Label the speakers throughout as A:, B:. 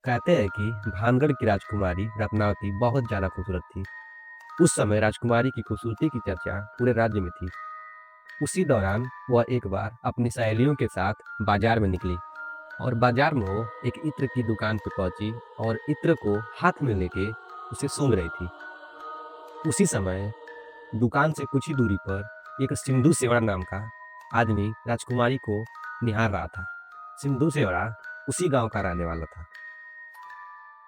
A: कहते हैं कि भानगढ़ की राजकुमारी रत्नावती बहुत ज़्यादा खूबसूरत थी। उस समय राजकुमारी की खूबसूरती की चर्चा पूरे राज्य में थी। उसी दौरान वह एक बार अपनी सहेलियों के साथ बाजार में निकली और बाजार में वो एक इत्र की दुकान पे पहुंची और इत्र को हाथ में लेके उसे सूंघ रही थी। उसी समय दुकान से कुछ ही दूरी पर एक सिंधु सेवड़ा नाम का आदमी राजकुमारी को निहार रहा था। सिंधु सेवड़ा उसी गांव का रहने वाला था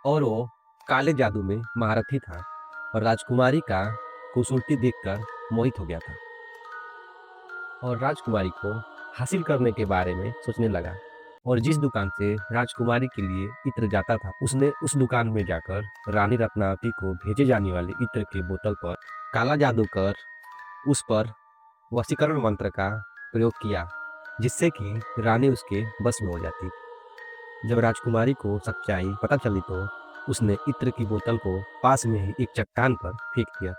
A: और वो काले जादू में महारथी था और राजकुमारी का खूबसूरती देखकर मोहित हो गया था और राजकुमारी को हासिल करने के बारे में सोचने लगा। और जिस दुकान से राजकुमारी के लिए इत्र जाता था उसने उस दुकान में जाकर रानी रत्नावती को भेजे जाने वाले इत्र के बोतल पर काला जादू कर उस पर वशीकरण मंत्र का प्रयोग किया, जिससे कि रानी उसके बस में हो जाती। जब राजकुमारी को सच्चाई पता चली तो उसने इत्र की बोतल को पास में ही एक चट्टान पर फेंक दिया,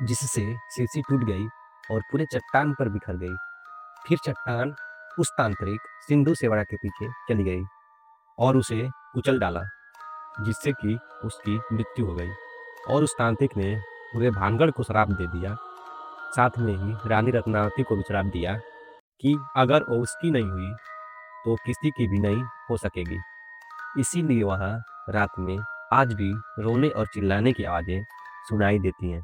A: जिससे शीशी टूट गई और पूरे चट्टान पर बिखर गई। फिर चट्टान उस तांत्रिक सिंधु सेवड़ा के पीछे चली गई और उसे कुचल डाला, जिससे कि उसकी मृत्यु हो गई। और उस तांत्रिक ने पूरे भानगढ़ को श्राप दे दिया, साथ में ही रानी रत्नावती को भी श्राप दिया कि अगर वो उसकी नहीं हुई तो किसी की भी नहीं हो सकेगी। इसीलिए वहाँ रात में आज भी रोने और चिल्लाने की आवाज़ें सुनाई देती हैं।